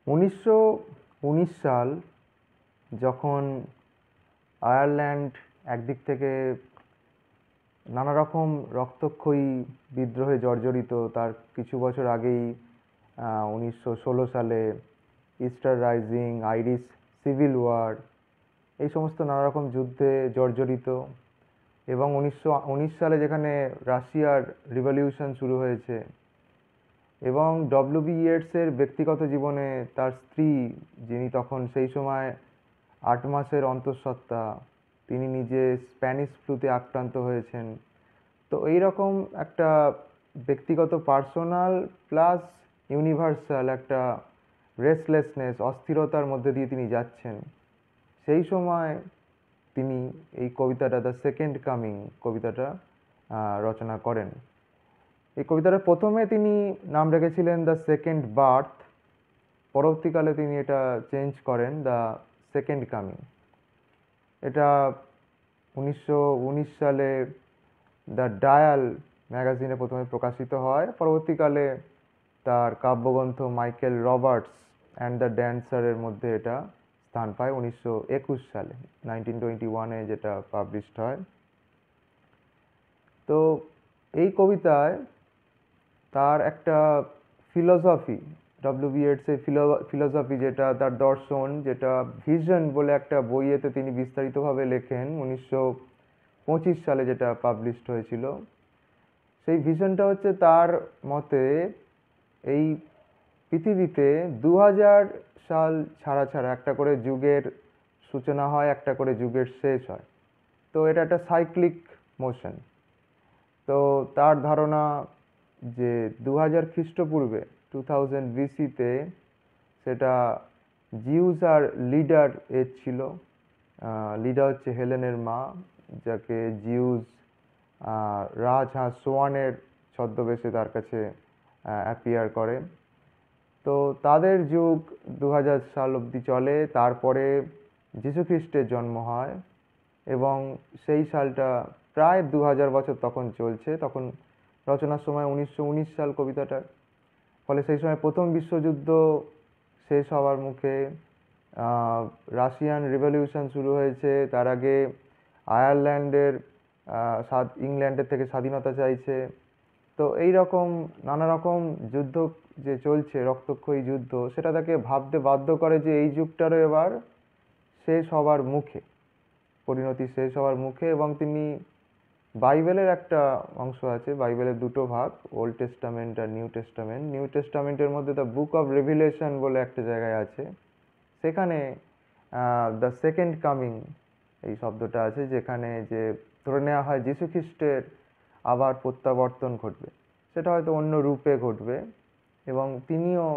1919 সাল যখন আয়ারল্যান্ড একদিক থেকে নানা রকম রক্তক্ষয়ী বিদ্রোহে জর্জরিত, তার কিছু বছর আগেই 1916 সালে Easter Rising, Irish civil war, এই সমস্ত নানা রকম যুদ্ধে জর্জরিত, এবং 1919 সালে যেখানে রাশিয়ার রিভলিউশন শুরু হয়েছে, এবং ডব্লিউ.বি. ইয়েটসের ব্যক্তিগত জীবনে তার স্ত্রী, যিনি তখন সেই সময় 8 মাসের অন্তঃসত্ত্বা, তিনি নিজে স্প্যানিশ ফ্লুতে আক্রান্ত হয়েছেন। তো এইরকম একটা ব্যক্তিগত পার্সোনাল প্লাস ইউনিভার্সাল একটা রেস্টলেসনেস, অস্থিরতার মধ্যে দিয়ে তিনি যাচ্ছেন। সেই সময় তিনি এই কবিতাটা, দ্য সেকেন্ড কামিং কবিতাটা রচনা করেন। এই কবিতাটা প্রথমে তিনি নাম রেখেছিলেন দ্য সেকেন্ড বার্থ, পরবর্তীকালে তিনি এটা চেঞ্জ করেন দ্য সেকেন্ড কামিং। এটা 1919 সালে দ্য ডায়াল ম্যাগাজিনে প্রথমে প্রকাশিত হয়, পরবর্তীকালে তার কাব্যগ্রন্থ মাইকেল রবার্টস অ্যান্ড দ্য ড্যান্সারের মধ্যে এটা স্থান পায় 1921 সালে, 1921-এ যেটা পাবলিশড হয়। তো এই কবিতায় তার একটা ফিলসফি, ডব্লিউ.বি. ইয়েটসের ফিলসফি, যেটা তার দর্শন, যেটা ভিশন বলে একটা বইয়েতে তিনি বিস্তারিতভাবে লেখেন 1925 সালে, যেটা পাবলিশড হয়েছিল। সেই ভিশনটা হচ্ছে তার মতে এই পৃথিবীতে 2000 সাল ছাড়া ছাড়া একটা করে যুগের সূচনা হয়, একটা করে যুগের শেষ হয়। তো এটা একটা সাইক্লিক মোশন। তো তার ধারণা যে 2000 খ্রিস্টপূর্বে 2000 বিসিতে সেটা জিউস আর লিডার এজ ছিল। লিডা হচ্ছে হেলেনের মা, যাকে জিউস রাজহাঁস সোয়ানের ছদ্মবেশে তার কাছে অ্যাপিয়ার করে। তো তাদের যুগ 2000 সাল অবধি চলে, তারপরে যীশুখ্রিস্টের জন্ম হয়, এবং সেই সালটা প্রায় 2000 বছর তখন চলছে। তখন রচনার সময় 1919 সাল কবিতাটার, ফলে সেই সময় প্রথম বিশ্বযুদ্ধ শেষ হওয়ার মুখে, রাশিয়ান রিভলিউশন শুরু হয়েছে, তার আগে আয়ারল্যান্ডের ইংল্যান্ডের থেকে স্বাধীনতা চাইছে। তো এই রকম নানা রকম যুদ্ধ যে চলছে, রক্তক্ষয়ী যুদ্ধ, সেটা তাকে ভাবতে বাধ্য করে যে এই যুগটারও এবার শেষ হওয়ার মুখে, পরিণতি শেষ হওয়ার মুখে। এবং তিনি বাইবেলের একটা অংশ আছে, বাইবেলের দুটো ভাগ, ওল্ড টেস্টামেন্ট আর নিউ টেস্টামেন্ট। নিউ টেস্টামেন্টের মধ্যে দ্য বুক অফ রেভিলেশন বলে একটা জায়গায় আছে, সেখানে দ্য সেকেন্ড কামিং এই শব্দটা আছে, যেখানে যে ধরে নেওয়া হয় যীশু খ্রিস্টের আবার প্রত্যাবর্তন ঘটবে, সেটা হয়তো অন্য রূপে ঘটবে। এবং তিনিও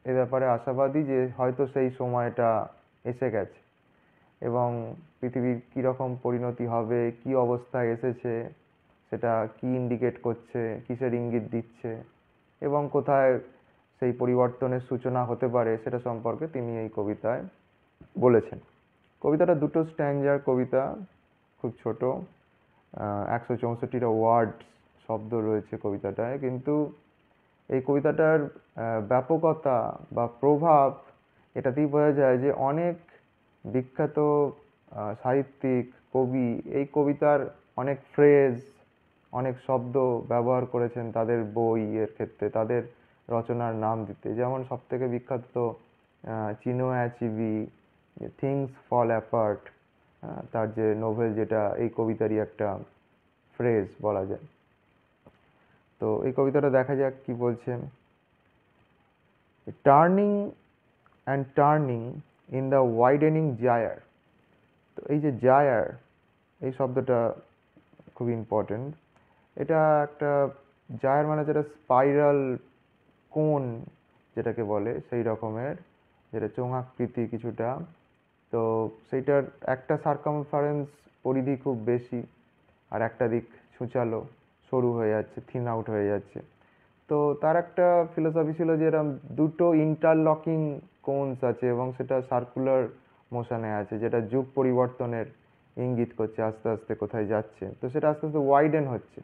এ ব্যাপারে আশাবাদী যে হয়তো সেই সময়টা এসে গেছে, এবং পৃথিবীর কীরকম পরিণতি হবে, কি অবস্থায় এসেছে, সেটা কি ইন্ডিকেট করছে, কিসের ইঙ্গিত দিচ্ছে, এবং কোথায় সেই পরিবর্তনের সূচনা হতে পারে, সেটা সম্পর্কে তিনি এই কবিতায় বলেছেন। কবিতাটা দুটো স্ট্যাঞ্জার কবিতা, খুব ছোট, 164টা ওয়ার্ড, শব্দ রয়েছে কবিতাটায়। কিন্তু এই কবিতাটার ব্যাপকতা বা প্রভাব এটাতেই বোঝা যায় যে অনেক বিখ্যাত সাহিত্যিক, কবি এই কবিতার অনেক ফ্রেজ, অনেক শব্দ ব্যবহার করেছেন তাদের বইয়ের ক্ষেত্রে, তাদের রচনার নাম দিতে। যেমন সবথেকে বিখ্যাত চিনোয়া অ্যাচিভি, থিংস ফল অ্যাপার্ট, তার যে নোভেল, যেটা এই কবিতারই একটা ফ্রেজ বলা যায়। তো এই কবিতাটা দেখা যাক কি বলছেন। Turning and turning in the widening gyre. তো এই যে জায়ার, এই শব্দটা খুব ইম্পর্টেন্ট। এটা একটা জায়ার মানে যেটা স্পাইরাল কোন যেটাকে বলে, সেই রকমের, যেটা চোঙাকৃতি কিছুটা। তো সেইটার একটা সার্কামফারেন্স পরিধি খুব বেশি, আর একটা দিক ছুঁচালো, সরু হয়ে যাচ্ছে, থিন আউট হয়ে যাচ্ছে। তো তার একটা ফিলোসফি ছিল যে এরকম দুটো ইন্টারলকিং কোনস আছে, এবং সেটা সার্কুলার মোশনে আছে, যেটা যুগ পরিবর্তনের ইঙ্গিত করছে, আস্তে আস্তে কোথায় যাচ্ছে। তো সেটা আস্তে আস্তে ওয়াইডেন হচ্ছে,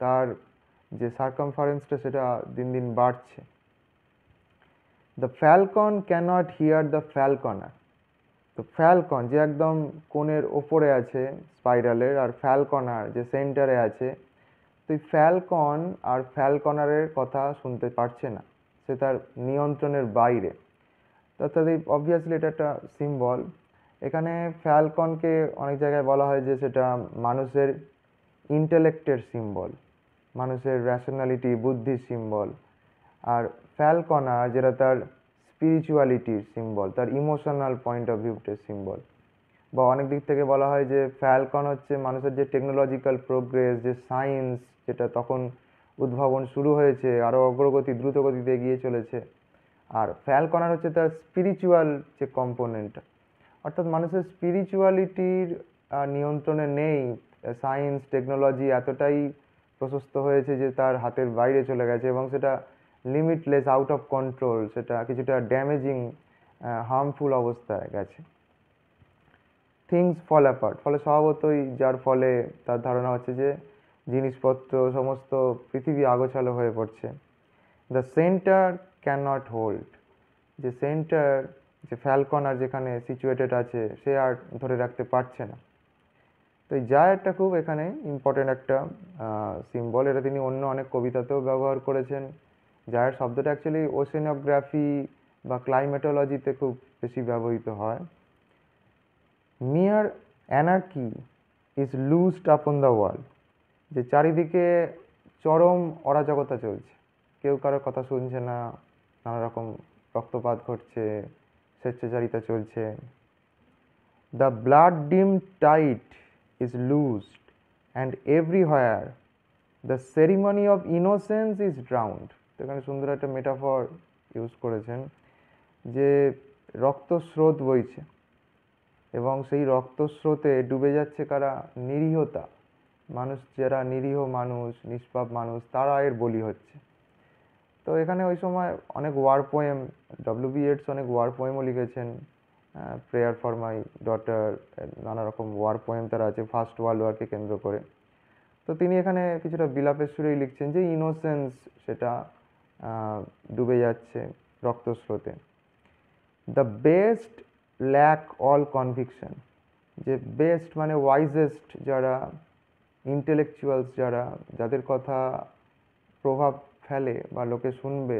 তার যে সার্কামফারেন্সটা সেটা দিন দিন বাড়ছে। The falcon cannot hear the falconer. তো ফ্যালকন যে একদম কোণের ওপরে আছে স্পাইরালের, আর ফ্যালকনার যে সেন্টারে আছে, তো এই ফ্যালকন আর ফ্যালকনারের কথা শুনতে পারছে না, সে তার নিয়ন্ত্রণের বাইরে। অর্থাৎ এই অবভিয়াসলি এটা একটা সিম্বল। এখানে ফ্যালকনকে অনেক জায়গায় বলা হয় যে সেটা মানুষের ইন্টেলেক্টের সিম্বল, মানুষের র্যাশনালিটি, বুদ্ধির সিম্বল। আর ফ্যালকনা যেটা তার স্পিরিচুয়ালিটির সিম্বল, তার ইমোশনাল পয়েন্ট অফ ভিউটের সিম্বল। বা অনেক দিক থেকে বলা হয় যে ফ্যালকন হচ্ছে মানুষের যে টেকনোলজিক্যাল প্রোগ্রেস, যে সায়েন্স যেটা তখন উদ্ভাবন শুরু হয়েছে, আরও অগ্রগতি দ্রুত গতিতে এগিয়ে চলেছে। আর ফ্যালকনার হচ্ছে তার স্পিরিচুয়াল যে কম্পোনেন্ট, অর্থাৎ মানুষের স্পিরিচুয়ালিটির নিয়ন্ত্রণে নেই। সায়েন্স টেকনোলজি এতটাই প্রশস্ত হয়েছে যে তার হাতের বাইরে চলে গেছে, এবং সেটা লিমিটলেস, আউট অফ কন্ট্রোল, সেটা কিছুটা ড্যামেজিং, হার্মফুল অবস্থায় গেছে। থিংস ফল অ্যাপার্ট, ফলে স্বভাবতই যার ফলে তার ধারণা হচ্ছে যে জিনিসপত্র, সমস্ত পৃথিবী আগোছালো হয়ে পড়ছে। The centre can not hold, যে সেন্টার, যে ফ্যালকনার যেখানে সিচুয়েটেড আছে, সে আর ধরে রাখতে পারছে না। তো এই জায়ারটা খুব এখানে ইম্পর্টেন্ট একটা সিম্বল। এটা তিনি অন্য অনেক কবিতাতেও ব্যবহার করেছেন। জায়ার শব্দটা অ্যাকচুয়ালি ওশেনোগ্রাফি বা ক্লাইমেটোলজিতে খুব বেশি ব্যবহৃত হয়। মিয়ার anarchy is লুজড upon the world, যে চারিদিকে চরম অরাজকতা চলছে, কেউ কারোর কথা শুনছে না, নানা রকম রক্তপাত ঘটছে, স্বেচ্ছাচারিতা চলছে। The blood dim tide is loosed and everywhere the ceremony of innocence is drowned. তো এখানে সুন্দর একটা মেটাফর ইউজ করেছেন যে রক্তস্রোত বইছে, এবং সেই রক্তস্রোতে ডুবে যাচ্ছে কারা? নিরীহতা, মানুষ, যারা নিরীহ মানুষ, নিষ্পাপ মানুষ, তারা এর বলি হচ্ছে। তো এখানে ওই সময় অনেক ওয়ার পোয়েম, ডব্লিউ.বি. ইয়েটস অনেক ওয়ার পোয়েমও লিখেছেন, প্রেয়ার ফর মাই ডটার, নানা রকম ওয়ার পোয়েম তার আছে ফার্স্ট ওয়ার্ল্ড ওয়ারকে কেন্দ্র করে। তো তিনি এখানে কিছুটা বিলাপের সুরেই লিখছেন যে ইনোসেন্স সেটা ডুবে যাচ্ছে রক্তস্রোতে। The best lack all conviction, যে বেস্ট মানে ওয়াইজেস্ট, যারা ইন্টেলেকচুয়ালস, যাদের কথা প্রভাব ফেলে বা লোকে শুনবে,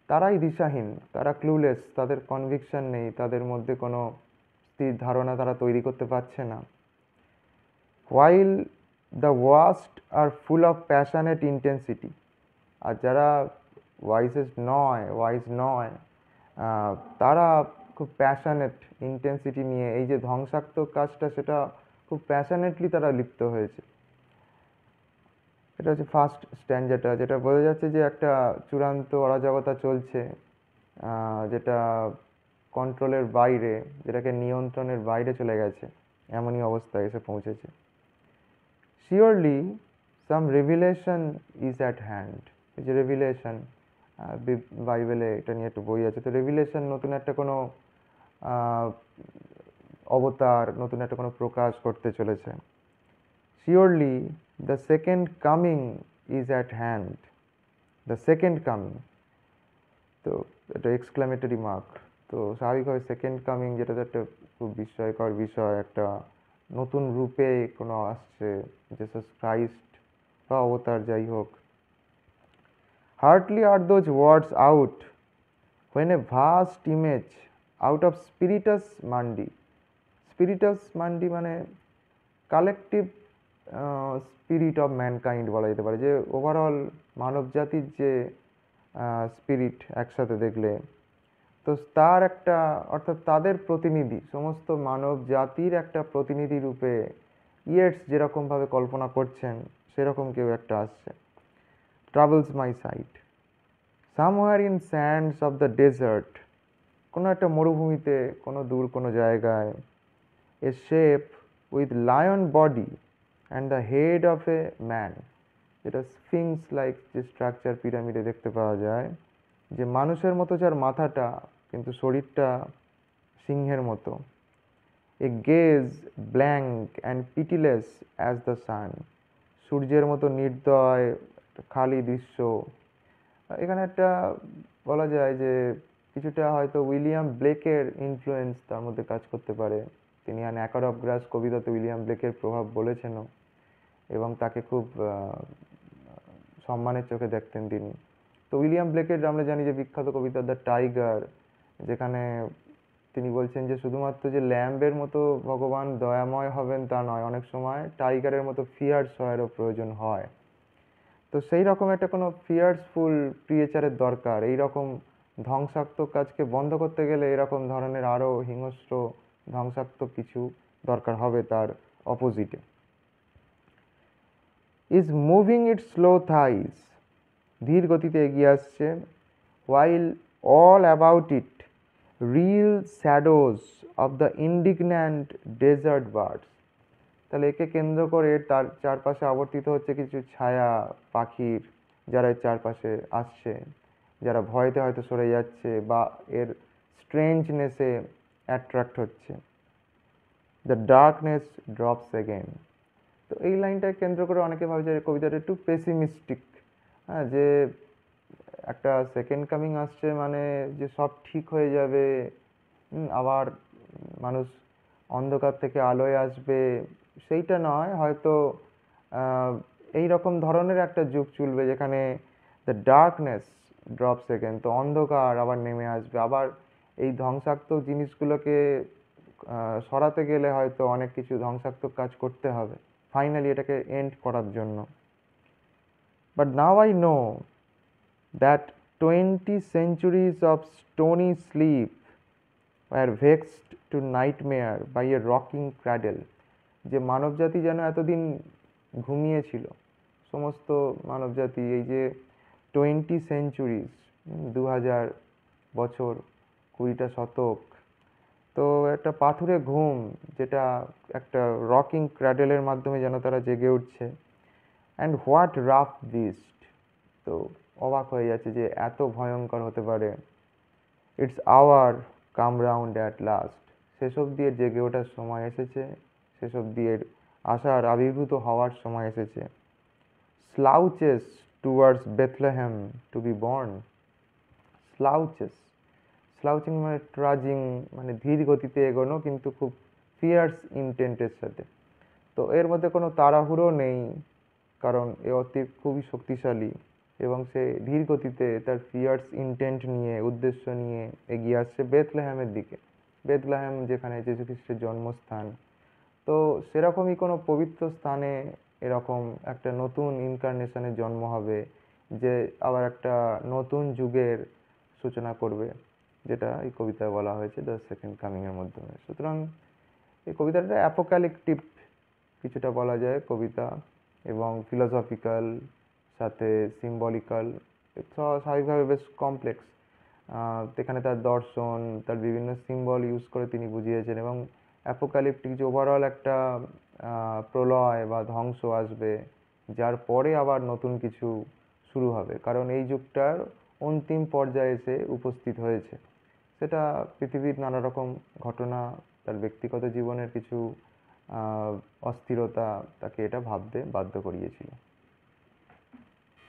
তারাই দিশাহীন, তারা ক্লুলেস, তাদের কনভিকশন নেই, তাদের মধ্যে কোনো স্থির ধারণা তারা তৈরি করতে পারছে না। While the worst are full of passionate intensity, আর যারা ওয়াইজ নয়, তারা খুব প্যাশনেট ইন্টেন্সিটি নিয়ে এই যে ধ্বংসাত্মক কাজটা, সেটা খুব প্যাশনেটলি তারা লিপ্ত হয়েছে। এটা হচ্ছে ফার্স্ট স্ট্যান্ডাটা, যেটা বোঝা যাচ্ছে যে একটা চূড়ান্ত অরাজকতা চলছে, যেটা কন্ট্রোলের বাইরে, যেটাকে নিয়ন্ত্রণের বাইরে চলে গেছে, এমনই অবস্থায় এসে পৌঁছেছে। Surely some revelation is at hand, এই যে রিভিলেশন, বাইবেলে এটা নিয়ে একটা বই আছে। তো রিভিলেশন নতুন একটা কোনো অবতার, নতুন একটা কোনো প্রকাশ করতে চলেছে। Surely the second coming is at hand, the second coming, তো এটা এক্সক্লামেটরি মার্ক। তো স্বাভাবিকভাবে সেকেন্ড কামিং, যেটা একটা খুব বিস্ময়কর বিষয়, একটা নতুন রূপে কোনো আসছে, জিসাস ক্রাইস্ট বা অবতার যাই হোক। Hardly are those words out when a vast image out of spiritus mundi, spiritus mundi মানে কালেকটিভ স্পিরিট অফ ম্যানকাইন্ড বলা যেতে পারে, যে ওভারঅল মানব জাতির যে স্পিরিট একসাথে দেখলে, তো তার একটা, অর্থাৎ তাদের প্রতিনিধি, সমস্ত মানব জাতির একটা প্রতিনিধি রূপে ইয়েটস যেরকমভাবে কল্পনা করছেন, সেরকম কেউ একটা আসছে। Travels my sight somewhere in sands of the desert, কোনো একটা মরুভূমিতে, কোনো দূর কোনো জায়গায়, a shape with lion body and the head of a man, যেটা স্ফিংস লাইক যে স্ট্রাকচার পিরামিডে দেখতে পাওয়া যায়, যে মানুষের মতো যার মাথাটা, কিন্তু শরীরটা সিংহের মতো। a gaze blank and pitiless as the sun, সূর্যের মতো নির্দয় খালি দৃশ্য। এখানে একটা বলা যায় যে কিছুটা হয়তো উইলিয়াম ব্লেকের ইনফ্লুয়েন্স তার মধ্যে কাজ করতে পারে। তিনি অ্যান অ্যাকার অফ গ্রাস কবিতাতে উইলিয়াম ব্লেকের প্রভাব বলেছেনও, এবং তাকে খুব সম্মানের চোখে দেখতেন তিনি। তো উইলিয়াম ব্লেকের আমরা জানি যে বিখ্যাত কবিতা দ্য টাইগার, যেখানে তিনি বলছেন যে শুধুমাত্র যে ল্যাম্বের মতো ভগবান দয়াময় হবেন তা নয়, অনেক সময় টাইগারের মতো ফিয়ার্স হওয়ারও প্রয়োজন হয়। তো সেই রকম একটা কোনো ফিয়ার্সফুল ক্রিয়েচারের দরকার। এই রকম ধ্বংসাত্মক কাজকে বন্ধ করতে গেলে এরকম ধরনের আরও হিংস্র ধ্বংসাত্মক কিছু দরকার হবে তার অপোজিটে। ইজ মুভিং ইট স্লো থাইস, ধীর গতিতে এগিয়ে আসছে। while all about it real shadows of the indignant desert birds, তাহলে একে কেন্দ্র করে তার চারপাশে আবর্তিত হচ্ছে কিছু ছায়া পাখির, যারা এর চারপাশে আসছে, যারা ভয়তে হয়তো সরে যাচ্ছে বা এর স্ট্রেঞ্জনেসে অ্যাট্রাক্ট হচ্ছে। The darkness drops again. তো এই লাইনটাকে কেন্দ্র করে অনেকে ভাবছে যে কবিতাটা একটু পেসিমিস্টিক, হ্যাঁ, যে একটা সেকেন্ড কামিং আসছে মানে যে সব ঠিক হয়ে যাবে, আবার মানুষ অন্ধকার থেকে আলোয় আসবে, সেইটা নয়, হয়তো এই রকম ধরনের একটা যুগ চলবে যেখানে দ্য ডার্কনেস ড্রপস এগেন, তো অন্ধকার আবার নেমে আসবে। আবার এই ধ্বংসাত্মক জিনিসগুলোকে সরাতে গেলে হয়তো অনেক কিছু ধ্বংসাত্মক কাজ করতে হবে ফাইনালি এটাকে এন্ড করার জন্য। But now I know that 20 centuries of stony sleep were vexed to nightmare by a rocking cradle, যে মানবজাতি যেন এতদিন ঘুমিয়েছিল, সমস্ত মানবজাতি, এই যে 20 সেঞ্চুরিজ, 2000 বছর, 20টা শতক, তো একটা পাথুরে ঘুম, যেটা একটা রকিং ক্র্যাডেলের মাধ্যমে যেন তারা জেগে উঠছে। অ্যান্ড হোয়াট রাফ বিস্ট, তো অবাক হয়ে যাচ্ছে যে এত ভয়ঙ্কর হতে পারে। Its hour come round at last, সেসব দিয়ে জেগে ওঠার সময় এসেছে, সেসব দিয়ে আসার আবির্ভূত হওয়ার সময় এসেছে। Slouches towards Bethlehem to be born. Slouches, slouching মানে ট্রাজিং, মানে ধীর গতিতে এগোনো কিন্তু খুব ফিয়ার্স ইন্টেন্টের সাথে। তো এর মধ্যে কোনো তাড়াহুড়ো নেই, কারণ এ অতি খুবই শক্তিশালী এবং সে ধীর গতিতে তার ফিয়ার্স ইন্টেন্ট নিয়ে, উদ্দেশ্য নিয়ে এগিয়ে আসছে বেথলেহেমের দিকে। বেথলেহেম যেখানে যীশু খ্রিস্টের জন্মস্থান, তো সেরকমই কোনো পবিত্র স্থানে এরকম একটা নতুন ইনকারনেশনের জন্ম হবে, যে আবার একটা নতুন যুগের সূচনা করবে, যেটা এই কবিতায় বলা হয়েছে দ্য সেকেন্ড কামিংয়ের মাধ্যমে। সুতরাং এই কবিতাটা অ্যাপোক্যালিপটিক কিছুটা বলা যায় কবিতা, এবং ফিলোসফিক্যাল, সাথে সিম্বলিক্যাল, স্বাভাবিকভাবে বেশ কমপ্লেক্স। এখানে তার দর্শন, তার বিভিন্ন সিম্বল ইউজ করে তিনি বুঝিয়েছেন, এবং অ্যাপোক্যালিপটিক যে ওভারঅল একটা প্রলয় বা ধ্বংস আসবে, যার পরে আবার নতুন কিছু শুরু হবে, কারণ এই যুগটার অন্তিম পর্যায়ে এসে উপস্থিত হয়েছে। সেটা পৃথিবীর নানা রকম ঘটনা, তার ব্যক্তিগত জীবনের কিছু অস্থিরতা তাকে এটা ভাবতে বাধ্য করিয়েছিল।